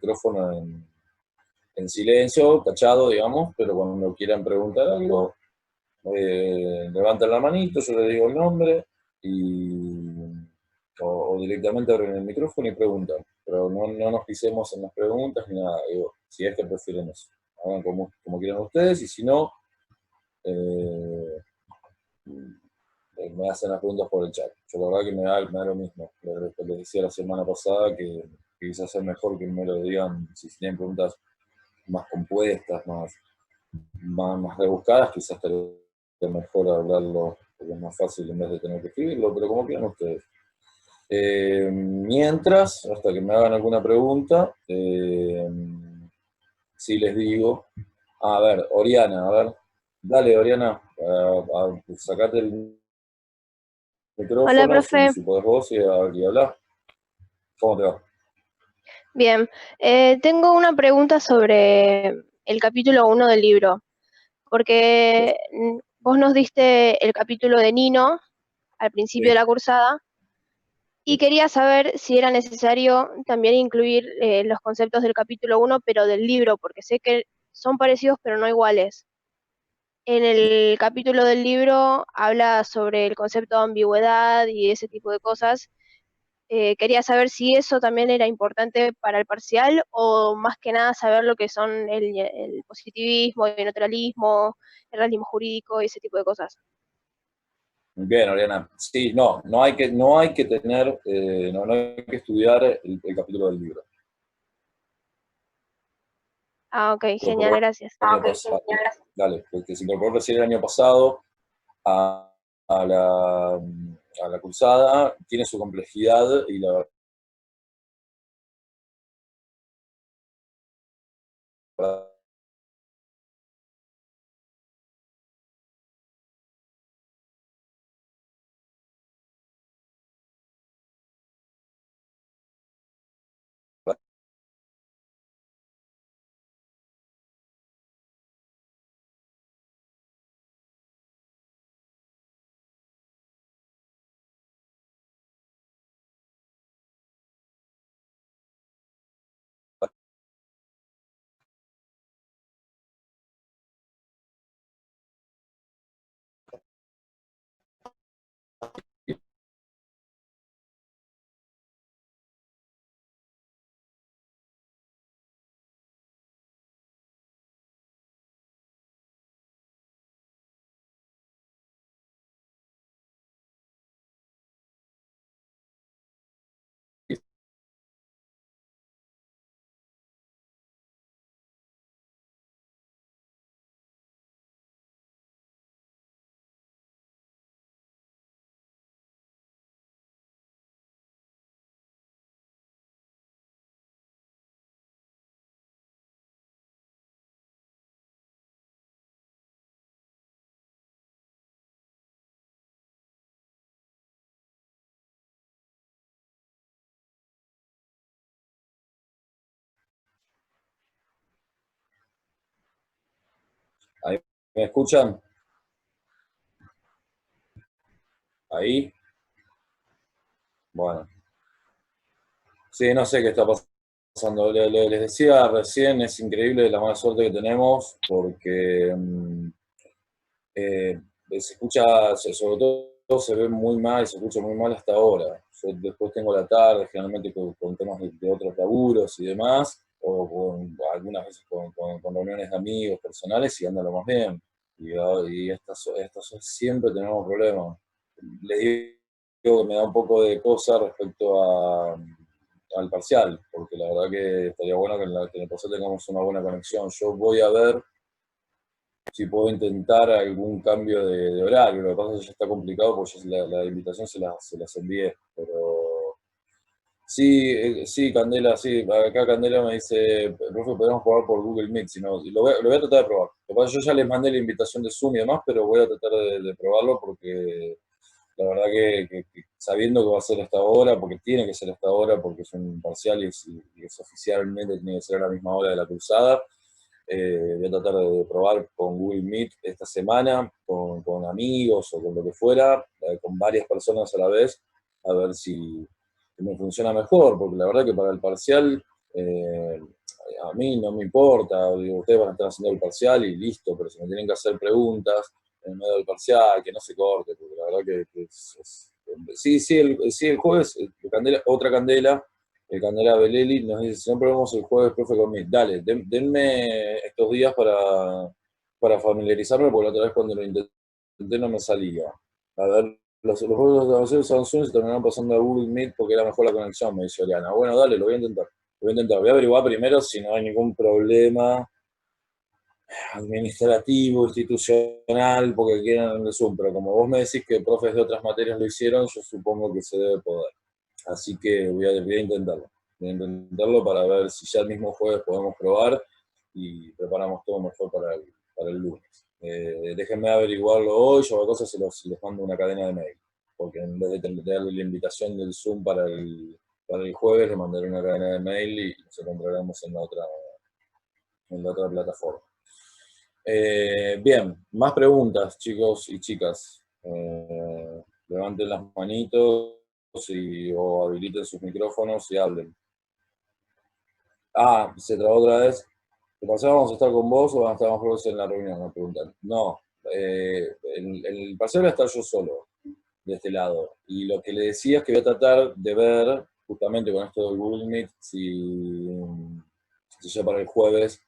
micrófono en silencio, tachado, digamos, pero cuando quieran preguntar algo, levantan la manito, yo les digo el nombre, o directamente abren el micrófono y preguntan. Pero no nos pisemos en las preguntas ni nada, digo, si es que prefieren eso. Hagan como quieran ustedes, y si no, eh, me hacen las preguntas por el chat. Yo la verdad que me da lo mismo. Les decía la semana pasada que quizás es mejor que me lo digan si tienen preguntas más compuestas, más rebuscadas, quizás estaría mejor hablarlo, porque es más fácil en vez de tener que escribirlo, pero como quieran ustedes. Mientras, hasta que me hagan alguna pregunta, sí les digo, a ver, Oriana, a ver, dale Oriana, sacate el Hola, micrófono, profe. si podés vos y hablar. ¿Cómo te va? Bien. Tengo una pregunta sobre el capítulo 1 del libro, porque vos nos diste el capítulo de Nino al principio de Sí, la cursada y sí. quería saber si era necesario también incluir los conceptos del capítulo 1, pero del libro, porque sé que son parecidos pero no iguales. En el capítulo del libro habla sobre el concepto de ambigüedad y ese tipo de cosas. Quería saber si eso también era importante para el parcial o más que nada saber lo que son el positivismo, el neutralismo, el realismo jurídico y ese tipo de cosas. Bien, Oriana. Sí, no hay que tener, no hay que estudiar el capítulo del libro. Ah, ok, Se genial, incorporó gracias. el año pasado. Dale, porque se incorporó recién el año pasado a, a la, a la cursada, tiene su complejidad y la verdad ahí, ¿me escuchan? Ahí, bueno. Sí, no sé qué está pasando. Les decía recién, es increíble la mala suerte que tenemos porque se escucha, sobre todo se ve muy mal, se escucha muy mal hasta ahora. Yo después tengo la tarde, generalmente con temas de otros laburos y demás, o algunas veces con reuniones de amigos personales y anda lo más bien. Y estas siempre tenemos problemas. Les digo que me da un poco de cosa respecto al parcial, porque la verdad que estaría bueno que en el parcial tengamos una buena conexión. Yo voy a ver si puedo intentar algún cambio de horario. Lo que pasa es que ya está complicado porque la invitación se las envié. Pero sí, sí, Candela, sí. Acá Candela me dice, profe, podemos probar por Google Meet. Si no, lo voy a tratar de probar. Lo que pasa es que yo ya les mandé la invitación de Zoom y demás, pero voy a tratar de probarlo porque la verdad que sabiendo que va a ser hasta ahora, porque tiene que ser hasta ahora, porque es un parcial y es oficialmente tiene que ser a la misma hora de la cursada. Voy a tratar de probar con Google Meet esta semana, con amigos o con lo que fuera, con varias personas a la vez, a ver si me funciona mejor, porque la verdad que para el parcial mí no me importa, digo, ustedes van a estar haciendo el parcial y listo, pero si me tienen que hacer preguntas en el medio del parcial, que no se corte, porque la verdad que sí, sí, el jueves, otra Candela, el Candela Beleli, nos dice, siempre vemos el jueves, profe, conmigo. Dale, denme estos días para familiarizarme, porque la otra vez cuando lo intenté no me salía. A ver, los juegos de grabación usaban Zoom y se terminaron pasando a Google Meet porque era mejor la conexión, me dice Oriana. Bueno, dale, lo voy a intentar. Lo voy a intentar. Voy a averiguar primero si no hay ningún problema administrativo, institucional, porque quieran el Zoom. Pero como vos me decís que profes de otras materias lo hicieron, yo supongo que se debe poder. Así que voy a intentarlo. Voy a intentarlo para ver si ya el mismo jueves podemos probar y preparamos todo mejor para el lunes. Déjenme averiguarlo hoy, yo a cosas se les mando una cadena de mail, porque en vez de darle la invitación del Zoom para el jueves, le mandaré una cadena de mail y nos encontraremos en la otra plataforma. Bien, más preguntas, chicos y chicas. Levanten las manitos o habiliten sus micrófonos y hablen. Ah, se trabó otra vez. ¿Qué pasa? ¿Vamos a estar con vos o van a estar más juegos en la reunión? Me preguntan. No, en el parcial voy a estar yo solo, de este lado. Y lo que le decía es que voy a tratar de ver, justamente con esto del Google Meet, si ya para el jueves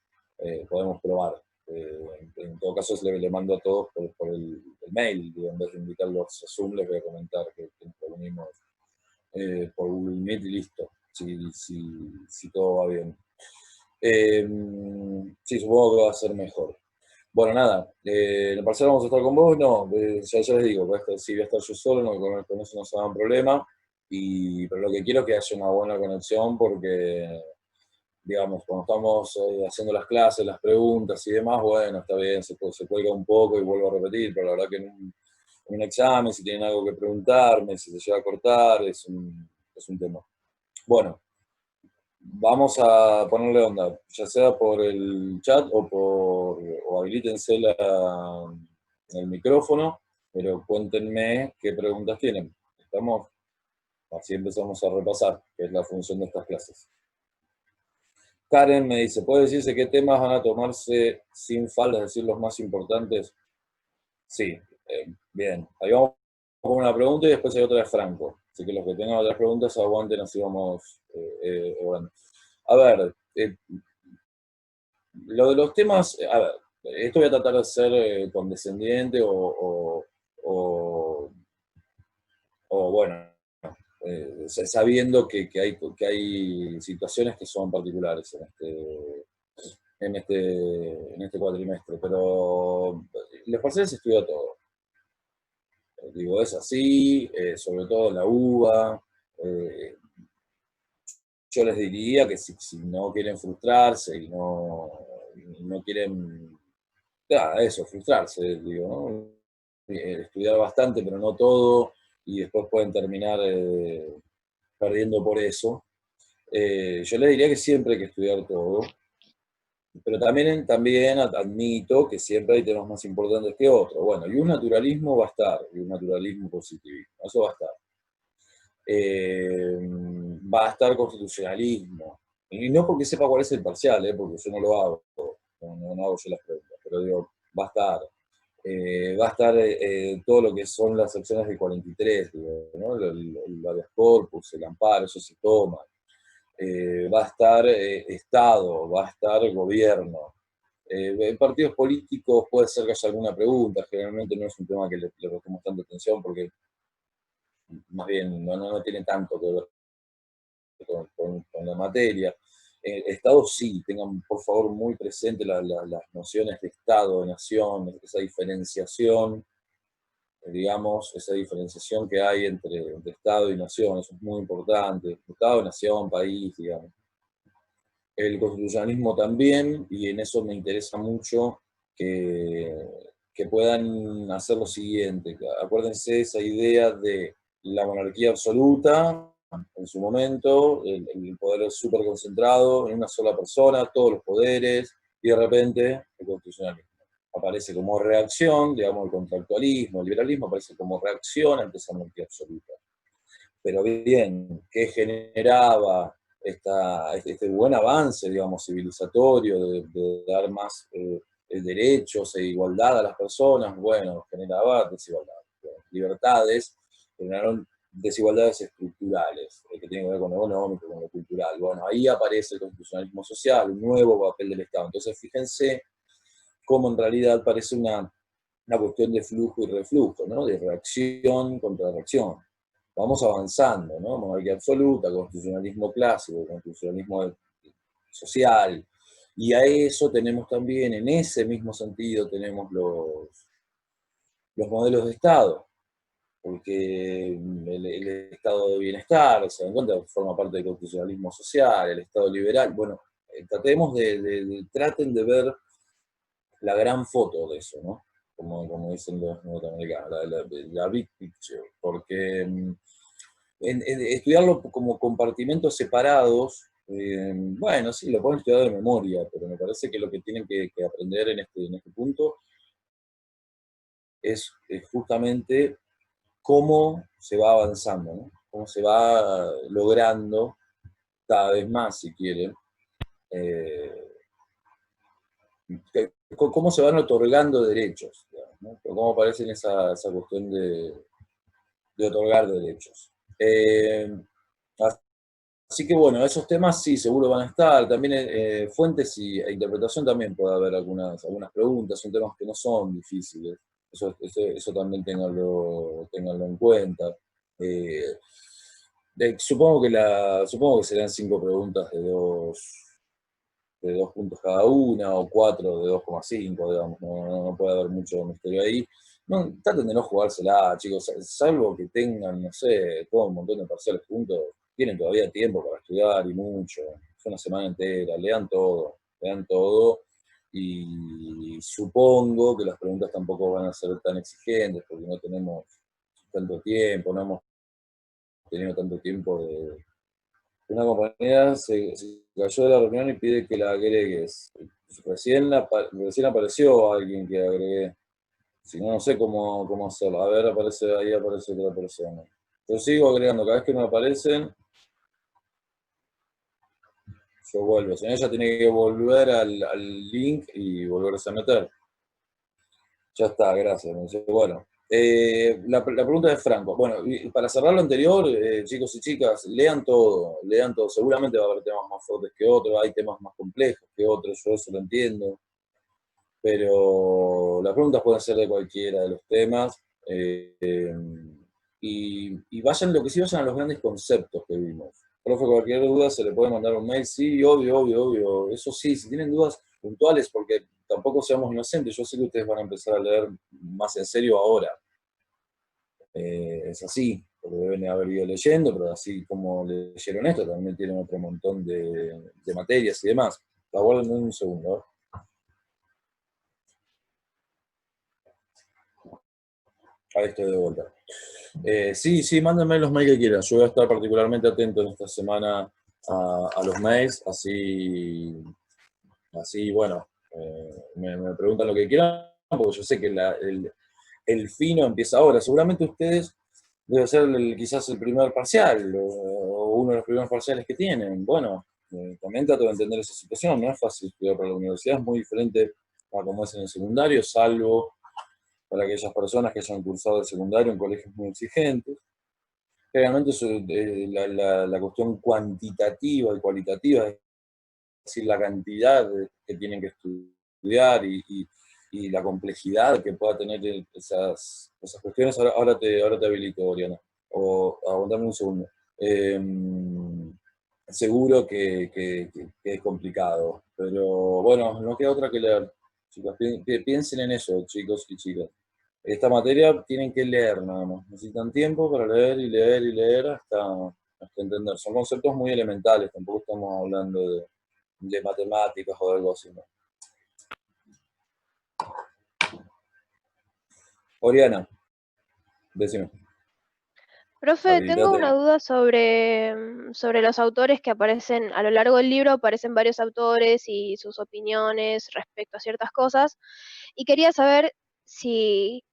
podemos probar. En todo caso, le mando a todos por el mail, en vez de invitarlos a Zoom, les voy a comentar que nos reunimos por Google Meet y listo, si todo va bien. Sí, supongo que va a ser mejor. Bueno, nada, en el parcial vamos a estar con vos, no, ya les digo, sí voy a estar yo solo, no, con eso no se da un problema, pero lo que quiero es que haya una buena conexión porque, digamos, cuando estamos haciendo las clases, las preguntas y demás, bueno, está bien, se cuelga un poco y vuelvo a repetir, pero la verdad que en un examen, si tienen algo que preguntarme, si se llega a cortar, es un tema. Bueno, vamos a ponerle onda, ya sea por el chat o habilítense el micrófono, pero cuéntenme qué preguntas tienen. ¿Estamos? Así empezamos a repasar, que es la función de estas clases. Karen me dice, ¿puede decirse qué temas van a tomarse sin falta, es decir, los más importantes? Sí, bien. Ahí vamos con una pregunta y después hay otra de Franco. Así que los que tengan otras preguntas, aguanten, así vamos. Bueno. A ver, lo de los temas, a ver, esto voy a tratar de ser condescendiente bueno, sabiendo que hay situaciones que son particulares en este cuatrimestre, pero los parciales se estudia todo. Digo, es así, sobre todo en la UBA. Yo les diría que si no quieren frustrarse y no quieren, eso, frustrarse, digo, ¿no? Estudiar bastante, pero no todo, y después pueden terminar perdiendo por eso. Yo les diría que siempre hay que estudiar todo, pero también admito que siempre hay temas más importantes que otros. Bueno, y un naturalismo va a estar, y un naturalismo positivismo, eso va a estar. Va a estar constitucionalismo, y no porque sepa cuál es el parcial, porque yo no lo hago, no hago yo las preguntas, pero digo, va a estar. Va a estar todo lo que son las secciones del 43, digo, ¿no? El habeas corpus, el amparo, eso se toma. Va a estar Estado, va a estar gobierno. En partidos políticos puede ser que haya alguna pregunta, generalmente no es un tema que le prestemos tanta atención porque más bien no tiene tanto que ver con la materia. Estado sí, tengan por favor muy presente las nociones de Estado, de nación, esa diferenciación, digamos, esa diferenciación que hay entre Estado y nación, eso es muy importante. Estado, nación, país, digamos. El constitucionalismo también, y en eso me interesa mucho que puedan hacer lo siguiente. Acuérdense esa idea de la monarquía absoluta, en su momento, el poder súper concentrado en una sola persona, todos los poderes, y de repente el constitucionalismo aparece como reacción, digamos, el contractualismo, el liberalismo aparece como reacción ante esa monarquía absoluta. Pero bien, ¿qué generaba este buen avance, digamos, civilizatorio, de dar más derechos e igualdad a las personas, bueno, generaba desigualdad, libertades, generaron desigualdades estructurales, que tienen que ver con lo económico, con lo cultural. Bueno, ahí aparece el constitucionalismo social, un nuevo papel del Estado. Entonces, fíjense cómo en realidad parece una cuestión de flujo y reflujo, ¿no? De reacción contra reacción. Vamos avanzando, ¿no? Monarquía absoluta, constitucionalismo clásico, constitucionalismo social, y a eso tenemos también, en ese mismo sentido, tenemos los modelos de Estado, porque el estado de bienestar, se dan cuenta, forma parte del constitucionalismo social, el estado liberal. Bueno, traten de ver la gran foto de eso, ¿no? Como dicen los norteamericanos, la big picture, porque estudiarlo como compartimentos separados, bueno, sí, lo pueden estudiar de memoria, pero me parece que lo que tienen que aprender en este punto es justamente cómo se va avanzando, ¿no? Cómo se va logrando cada vez más, si quieren, eh, cómo se van otorgando derechos, digamos, ¿no? Cómo aparece esa cuestión de otorgar derechos. Así que bueno, esos temas sí, seguro van a estar. También fuentes e interpretación también puede haber algunas preguntas, son temas que no son difíciles. Eso también ténganlo en cuenta. Eh, supongo que serán 5 preguntas de 2 puntos cada una, o 4 de 2,5, digamos, no puede haber mucho misterio ahí. No, traten de no jugársela, chicos, salvo que tengan, no sé, todo un montón de parciales juntos, tienen todavía tiempo para estudiar y mucho, es una semana entera, lean todo, y supongo que las preguntas tampoco van a ser tan exigentes, porque no tenemos tanto tiempo, no hemos tenido tanto tiempo de... Una compañera se cayó de la reunión y pide que la agregues. Recién apareció alguien que agregué. Si no, no sé cómo hacerlo. A ver, ahí aparece otra persona. Yo sigo agregando. Cada vez que me aparecen, yo vuelvo. Si no, ella tiene que volver al link y volverse a meter. Ya está, gracias. Bueno, la pregunta de Franco. Bueno, y para cerrar lo anterior, chicos y chicas, lean todo, lean todo. Seguramente va a haber temas más fuertes que otros, hay temas más complejos que otros, yo eso lo entiendo. Pero las preguntas pueden ser de cualquiera de los temas. Y vayan, lo que sí, vayan a los grandes conceptos que vimos. Profe, cualquier duda se le puede mandar un mail, sí, obvio. Eso sí, si tienen dudas puntuales, porque tampoco seamos inocentes, yo sé que ustedes van a empezar a leer más en serio ahora. Es así, porque deben haber ido leyendo, pero así como leyeron esto, también tienen otro montón de materias y demás. Aguarden un segundo, ¿eh? Ahí estoy de vuelta. Sí, mándenme los mails que quieran. Yo voy a estar particularmente atento en esta semana a los mails, así bueno, me preguntan lo que quieran, porque yo sé que el fino empieza ahora. Seguramente ustedes debe ser quizás el primer parcial, o uno de los primeros parciales que tienen. Bueno, también trato de entender esa situación. No es fácil estudiar para la universidad, es muy diferente a como es en el secundario, salvo para aquellas personas que hayan cursado el secundario en colegios muy exigentes. Realmente la cuestión cuantitativa y cualitativa, es decir, la cantidad que tienen que estudiar y la complejidad que pueda tener esas cuestiones. Ahora te habilito, Oriana, o aguantame un segundo. Seguro que es complicado, pero bueno, no queda otra que leer. Chicos, piensen en eso, chicos y chicas. Esta materia tienen que leer nada más. Necesitan tiempo para leer y leer y leer hasta entender. Son conceptos muy elementales, tampoco estamos hablando de matemáticas o de algo así, ¿no? Oriana, decime. Profe, tengo una Habilitate. duda sobre los autores que aparecen a lo largo del libro. Aparecen varios autores y sus opiniones respecto a ciertas cosas. Y quería saber si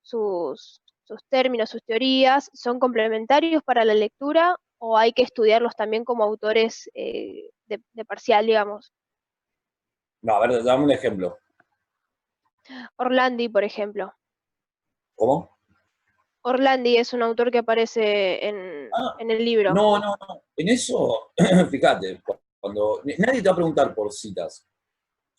sus términos, sus teorías son complementarios para la lectura o hay que estudiarlos también como autores de parcial, digamos. No, a ver, dame un ejemplo. Orlandi, por ejemplo. ¿Cómo? Orlandi es un autor que aparece Ah, en el libro. no, no, no. En eso, fíjate, cuando nadie te va a preguntar por citas.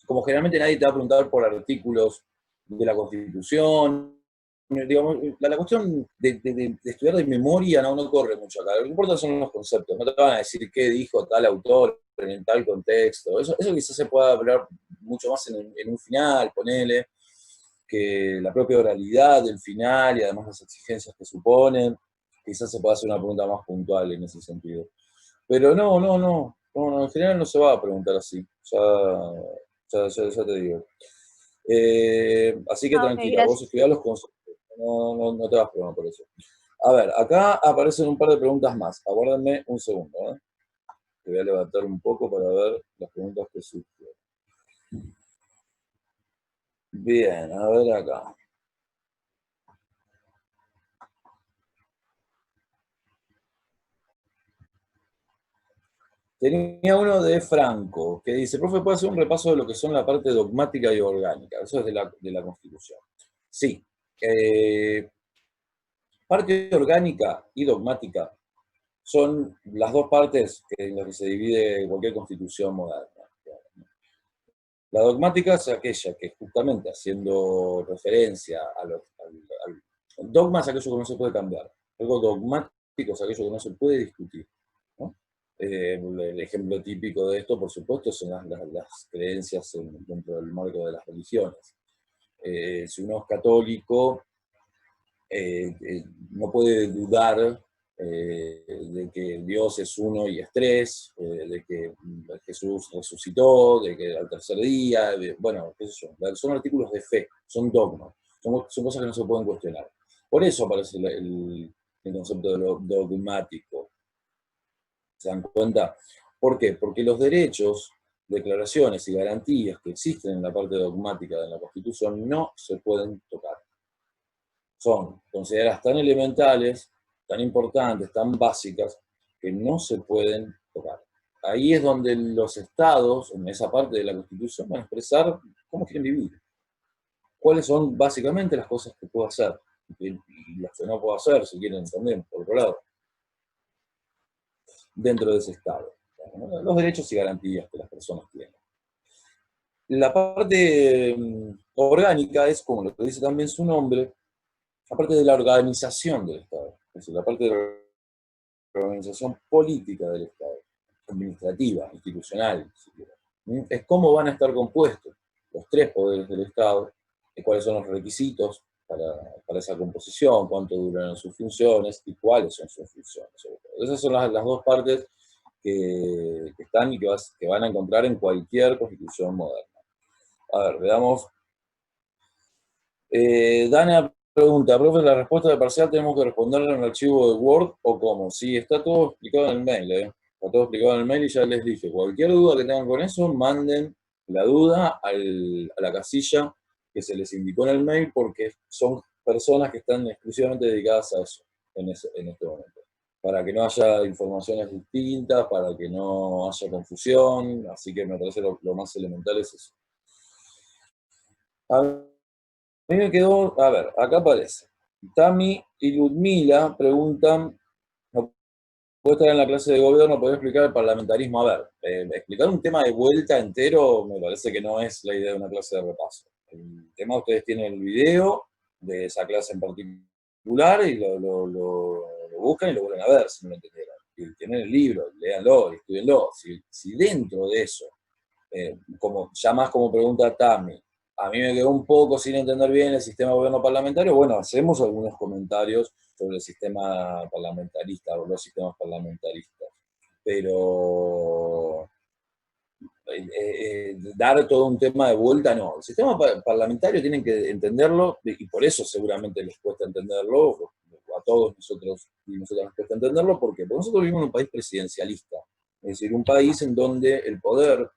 Como generalmente nadie te va a preguntar por artículos de la Constitución. Digamos, la cuestión de estudiar de memoria no corre mucho acá. Lo que importa son los conceptos. No te van a decir qué dijo tal autor en tal contexto. Eso quizás se pueda hablar mucho más en un final, ponele, que la propia oralidad del final y además las exigencias que suponen. Quizás se pueda hacer una pregunta más puntual en ese sentido. Pero no, en general no se va a preguntar así. Ya te digo. Así que Ah, ok, tranquila, vos gracias. estudiás los conceptos, no te vas a preguntar por eso. A ver, acá aparecen un par de preguntas más. Aguárdenme un segundo, ¿eh? Te voy a levantar un poco para ver las preguntas que surgen. Bien, a ver acá. Tenía uno de Franco, que dice, profe, ¿puede hacer un repaso de lo que son la parte dogmática y orgánica? Eso es de la Constitución. Sí. Parte orgánica y dogmática son las dos partes en las que se divide cualquier constitución moderna. La dogmática es aquella que justamente haciendo referencia al dogma es aquello que no se puede cambiar. Algo dogmático es aquello que no se puede discutir. ¿No? El ejemplo típico de esto, por supuesto, son las creencias dentro del marco de las religiones. Si uno es católico, no puede dudar de que Dios es uno y es tres, de que Jesús resucitó, de que al tercer día, bueno, qué sé yo, son artículos de fe, son dogmas, son cosas que no se pueden cuestionar. Por eso aparece el concepto de lo dogmático. ¿Se dan cuenta? ¿Por qué? Porque los derechos, declaraciones y garantías que existen en la parte dogmática de la Constitución no se pueden tocar. Son consideradas tan elementales, tan importantes, tan básicas, que no se pueden tocar. Ahí es donde los estados, en esa parte de la Constitución, van a expresar cómo quieren vivir. Cuáles son básicamente las cosas que puedo hacer y las que no puedo hacer, si quieren también, por otro lado, dentro de ese estado. Los derechos y garantías que las personas tienen. La parte orgánica es, como lo que dice también su nombre, la parte de la organización del Estado, es decir, la parte de la organización política del Estado, administrativa, institucional, si quieren. Es cómo van a estar compuestos los tres poderes del Estado, cuáles son los requisitos para esa composición, cuánto duran sus funciones y cuáles son sus funciones. Esas son las dos partes que están y que van a encontrar en cualquier constitución moderna. A ver, veamos. Dana pregunta, profe, la respuesta de parcial tenemos que responderla en el archivo de Word o cómo. Sí, está todo explicado en el mail, Está todo explicado en el mail y ya les dije, cualquier duda que tengan con eso, manden la duda a la casilla que se les indicó en el mail porque son personas que están exclusivamente dedicadas a eso en este momento. Para que no haya informaciones distintas, para que no haya confusión, así que me parece lo más elemental es eso. A mí me quedó, a ver, acá aparece. Tami y Ludmila preguntan, no puedo estar en la clase de gobierno, ¿podría explicar el parlamentarismo? A ver, explicar un tema de vuelta entero me parece que no es la idea de una clase de repaso. El tema, ustedes tienen el video de esa clase en particular y lo buscan y lo vuelven a ver si no lo entendieron. Y tienen el libro, léanlo, estudienlo. Si dentro de eso, ya más como pregunta Tami, a mí me quedó un poco sin entender bien el sistema de gobierno parlamentario. Bueno, hacemos algunos comentarios sobre el sistema parlamentarista o los sistemas parlamentaristas. Pero dar todo un tema de vuelta, no. El sistema parlamentario tienen que entenderlo, y por eso seguramente les cuesta entenderlo, a todos nosotros y nosotras nos cuesta entenderlo, porque nosotros vivimos en un país presidencialista. Es decir, un país en donde el poder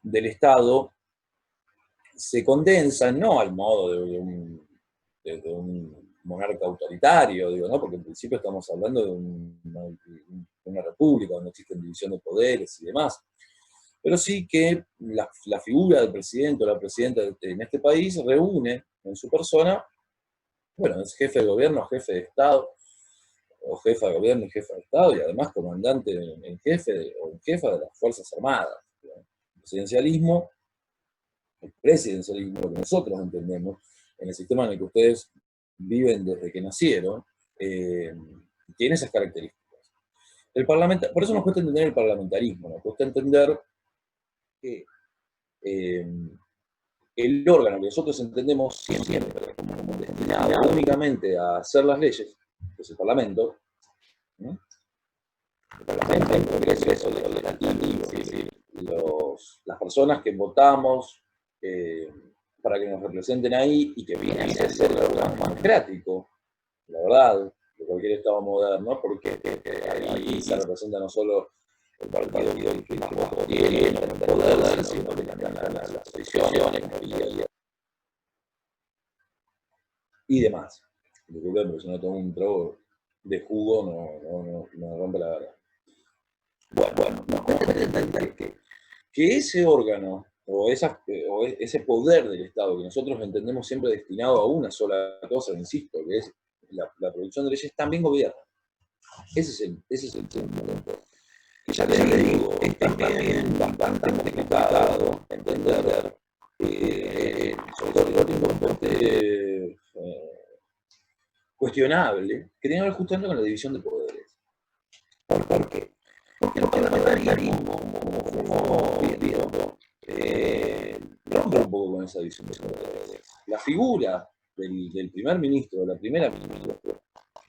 del Estado se condensa no al modo de un monarca autoritario, digo, ¿no? Porque en principio estamos hablando de una república donde existen división de poderes y demás. Pero sí que la figura del presidente o la presidenta en este país reúne en su persona, bueno, es jefe de gobierno, jefe de Estado, o jefa de gobierno y jefa de Estado, y además comandante en jefe o en jefa de las Fuerzas Armadas. El presidencialismo, lo que nosotros entendemos, en el sistema en el que ustedes viven desde que nacieron, tiene esas características. Por eso nos cuesta entender el parlamentarismo, nos cuesta entender que el órgano que nosotros entendemos siempre como destinado únicamente a hacer las leyes, que es el Parlamento, ¿no? El Parlamento, el Congreso, el Legislativo, es decir, las personas que votamos para que nos representen ahí y que vienen a ser el órgano más democrático, la verdad, de cualquier Estado moderno, porque ahí se representa no solo el partido que más votos tiene, el poder, sino que también las tradiciones, y demás. Disculpen, pero si no tomo un trago de jugo, no rompe la verdad. Bueno, nos cuesta entender que ese órgano o ese poder del Estado que nosotros entendemos siempre destinado a una sola cosa, insisto, que es la producción de leyes, también gobierna. Ese es el punto. Que ya le digo, es también bastante complicado entender, sobre todo tiene un componente cuestionable, que tiene que ver justamente con la división de poderes. ¿Por qué? Porque el parlamentarismo, como bien digo, rompe un poco con esa división de poderes. La figura del primer ministro, de la primera ministra,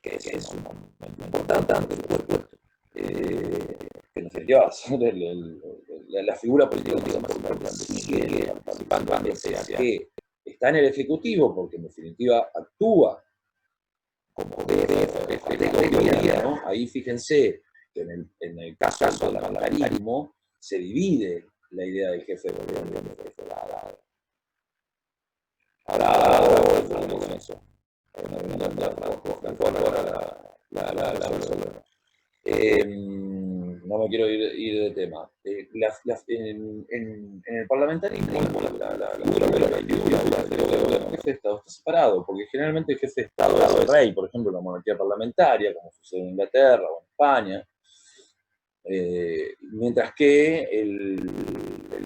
que es sumamente importante, por supuesto, que en definitiva va a ser la figura política más importante, sigue participando, sea que está en el Ejecutivo, porque en definitiva actúa como jefe de gobierno, ¿no? Ahí fíjense que en el caso del parlamentarismo se divide la idea del jefe de gobierno. Ahora volvemos con eso. No me quiero ir de tema. En el parlamentarismo, el jefe de Estado está separado, porque generalmente el jefe de Estado es el rey, por ejemplo, en la monarquía parlamentaria, como sucede en Inglaterra o en España, mientras que el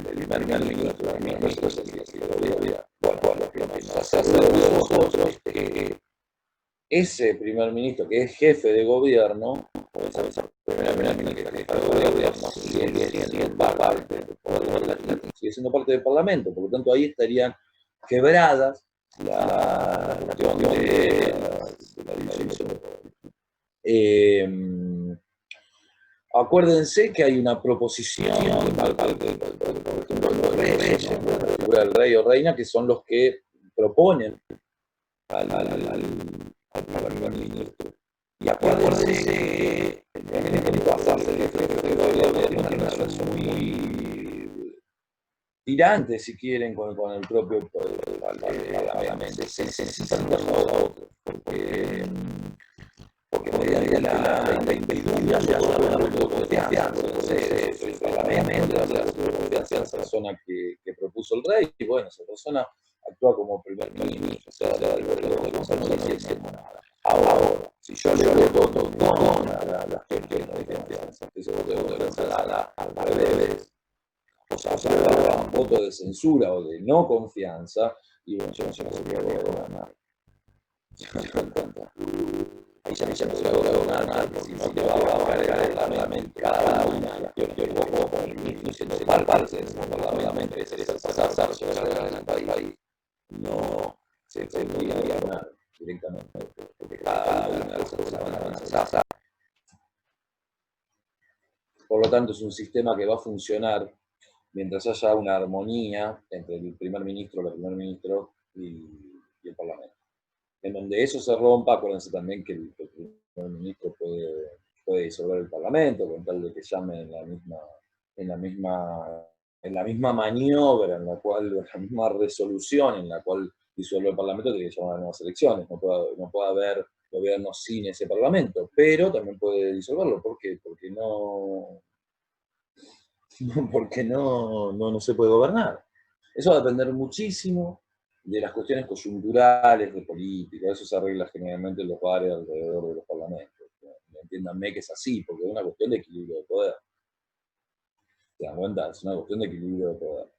primer ministro es el jefe de gobierno. Bueno, lo que nos hace nosotros es que ese primer ministro, que es jefe de gobierno, o esa primera ministra que es jefe de gobierno, sigue siendo parte del poder legislativo, sigue siendo parte del Parlamento, por lo tanto ahí estarían quebradas la cuestión de la división de poderes. Acuérdense que hay una proposición, por ejemplo, los reyes, la figura del rey o reina, que son los que proponen al primer ministro. Y acuérdense que el primer ministro va a pasarse de jefe de gobierno tiene una relación muy tirante, si quieren, con el propio poder. Obviamente se necesitan unos a otros, porque mediante la investidura ya se da una confianza. Entonces, el Parlamento da una confianza a la persona que propuso el rey, y bueno, esa persona actúa como primer ministro, o sea, el gobierno de cosas no dice decimos nada. Ahora, si yo le voto con la gente de confianza, ese voto de confianza al revés, o sea, un voto de censura o de no confianza, y bueno, yo no sé si voy a gobernar. Ahí ya no se va a gobernar, porque si no te va a cargar la mente cada una de las cuestiones que vos por el mismo siendo parte de ese parlamento, que sería pasar sobre el país. No se podría gobernar directamente, porque cada una de las cosas van a avanzar. Por lo tanto, es un sistema que va a funcionar mientras haya una armonía entre el primer ministro, el primer ministro y el Parlamento. En donde eso se rompa, acuérdense también que el primer ministro puede disolver el Parlamento, con tal de que llame en la misma maniobra, en la misma resolución en la cual disuelve el Parlamento, tiene que llamar a nuevas elecciones, no puede haber gobierno sin ese Parlamento, pero también puede disolverlo. ¿Por qué? Porque no se puede gobernar. Eso va a depender muchísimo de las cuestiones coyunturales, de política, eso se arregla generalmente en los bares alrededor de los parlamentos. Entiéndanme que es así, porque es una cuestión de equilibrio de poder. ¿Se dan cuenta? Es una cuestión de equilibrio de poder.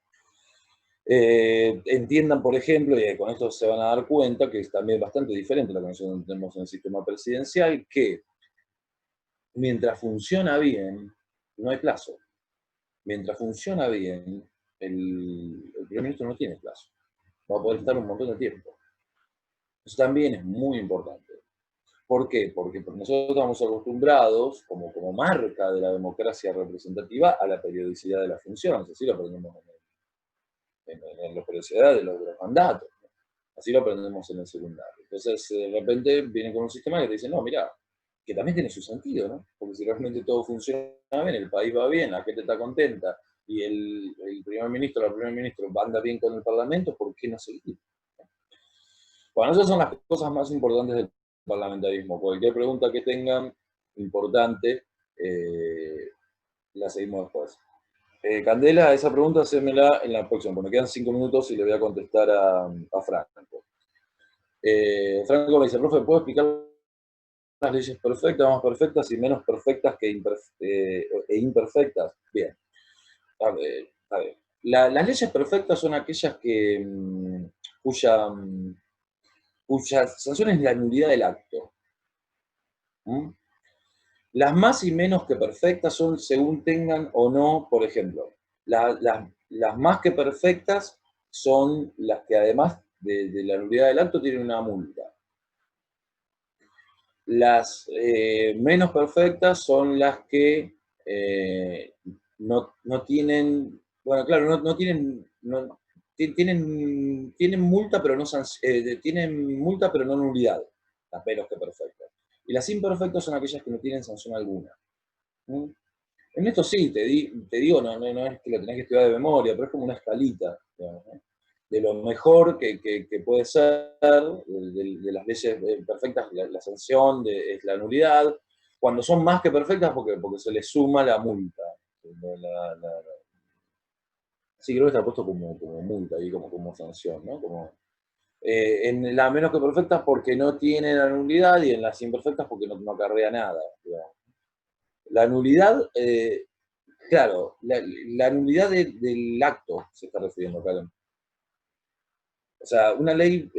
Entiendan, por ejemplo, y con esto se van a dar cuenta, que es también bastante diferente a lo que nosotros tenemos en el sistema presidencial, que mientras funciona bien, no hay plazo. Mientras funciona bien, el primer ministro no tiene plazo. Va a poder estar un montón de tiempo. Eso también es muy importante. ¿Por qué? Porque nosotros estamos acostumbrados, como marca de la democracia representativa, a la periodicidad de las funciones. Así lo aprendemos en la periodicidad de los mandatos. Así lo aprendemos en el secundario. Entonces, de repente vienen con un sistema que te dice, no, mira, que también tiene su sentido, ¿no? Porque si realmente todo funciona bien, el país va bien, la gente está contenta, y el primer ministro, la primer ministro anda bien con el Parlamento, ¿por qué no seguir? Bueno, esas son las cosas más importantes del parlamentarismo. Cualquier pregunta que tengan importante, la seguimos después. Candela, esa pregunta hacémela en la próxima, porque me quedan 5 minutos y le voy a contestar a Franco. Franco me dice, profe, ¿puedo explicar las leyes perfectas, más perfectas y menos perfectas e imperfectas? Bien. A ver. Las leyes perfectas son aquellas cuya sanción es la nulidad del acto. Las más y menos que perfectas son según tengan o no, por ejemplo, las más que perfectas son las que además de la nulidad del acto tienen una multa. Las menos perfectas son las que no tienen, bueno, claro, no tienen, tienen multa, pero no tienen multa, pero no nulidad, las menos que perfectas. Y las imperfectas son aquellas que no tienen sanción alguna. En esto sí, te digo, no es que lo tenés que estudiar de memoria, pero es como una escalita, digamos, ¿no? De lo mejor que puede ser, de las leyes perfectas, la sanción es la nulidad, cuando son más que perfectas porque se les suma la multa. Sí, creo que está puesto como multa y como sanción, ¿no? En las menos que perfectas porque no tiene la nulidad y en las imperfectas porque no acarrea nada, digamos. La nulidad, claro, la nulidad del acto se está refiriendo, Karen. O sea, una ley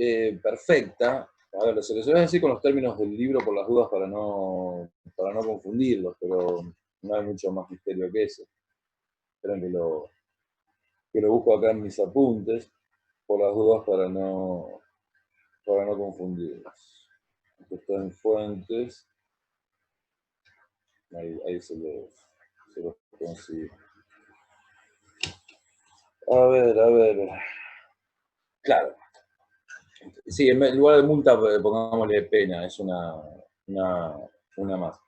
perfecta, a ver, se les voy a decir con los términos del libro por las dudas para no confundirlos, pero no hay mucho más misterio que eso. Esperen que lo busco acá en mis apuntes, por las dudas para no confundirlos. Esto está en fuentes. Ahí se los consigo. A ver. Claro. Sí, en lugar de multa, pongámosle pena, es una más.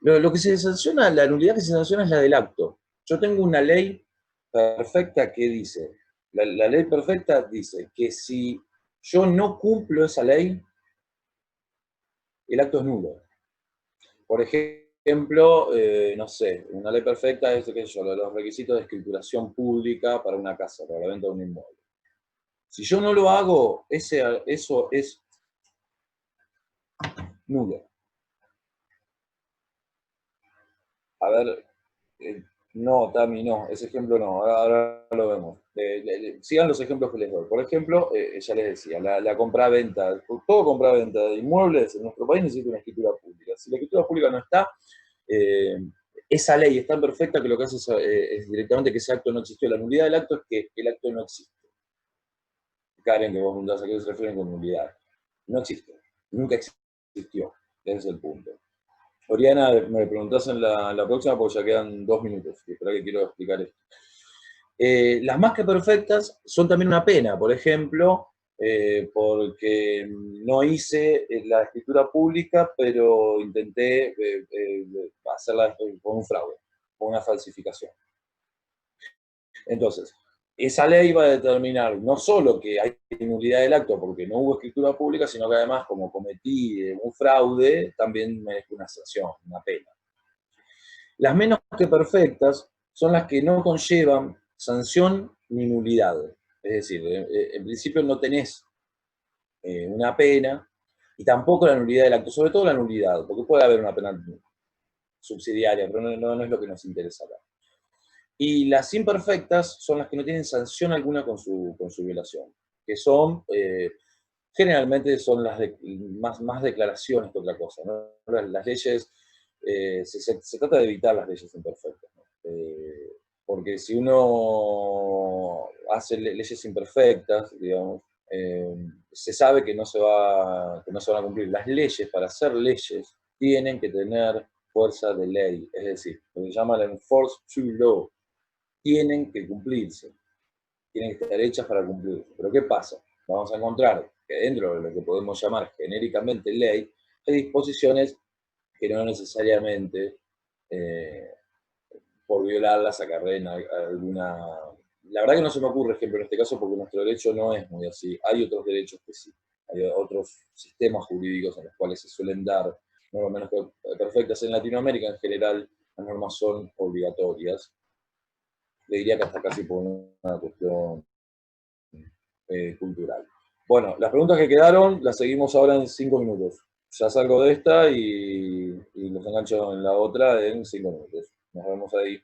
Lo que se sanciona, la nulidad que se sanciona es la del acto. Yo tengo una ley perfecta que dice, la ley perfecta dice que si yo no cumplo esa ley, el acto es nulo. Por ejemplo, no sé, una ley perfecta es, qué sé yo, los requisitos de escrituración pública para una casa, para la venta de un inmueble. Si yo no lo hago, eso es nulo. A ver, no, Tami, no, ese ejemplo no, ahora lo vemos. Sigan los ejemplos que les doy. Por ejemplo, ya les decía, la compra-venta, todo compra-venta de inmuebles en nuestro país necesita una escritura pública. Si la escritura pública no está, esa ley es tan perfecta que lo que hace es directamente que ese acto no existió. La nulidad del acto es que el acto no existe. Karen, que vos preguntás a qué se refieren con nulidad. No existe, nunca existió. Ese es el punto. Oriana, me preguntás en la próxima porque ya quedan 2 minutos. Espera que quiero explicar esto. Las más que perfectas son también una pena, por ejemplo, porque no hice la escritura pública, pero intenté hacerla con un fraude, con una falsificación. Entonces, esa ley va a determinar no solo que hay nulidad del acto porque no hubo escritura pública, sino que además, como cometí un fraude, también merezco una sanción, una pena. Las menos que perfectas son las que no conllevan sanción ni nulidad. Es decir, en principio no tenés una pena y tampoco la nulidad del acto, sobre todo la nulidad, porque puede haber una pena subsidiaria, pero no es lo que nos interesa acá. Y las imperfectas son las que no tienen sanción alguna con su violación, que son, generalmente son las más declaraciones que otra cosa, ¿no? Las leyes, se trata de evitar las leyes imperfectas, ¿no? Porque si uno hace leyes imperfectas, digamos, se sabe que no se van a cumplir. Las leyes, para ser leyes, tienen que tener fuerza de ley, es decir, lo que se llama la enforced to law, tienen que cumplirse, tienen que estar hechas para cumplirse. Pero ¿qué pasa? Vamos a encontrar que dentro de lo que podemos llamar genéricamente ley, hay disposiciones que no necesariamente, por violarlas, acarreen alguna... La verdad que no se me ocurre ejemplo en este caso porque nuestro derecho no es muy así. Hay otros derechos que sí. Hay otros sistemas jurídicos en los cuales se suelen dar normas menos perfectas. En Latinoamérica en general las normas son obligatorias. Le diría que hasta casi por una cuestión cultural. Bueno, las preguntas que quedaron las seguimos ahora en 5 minutos. Ya salgo de esta y los engancho en la otra en 5 minutos. Nos vemos ahí.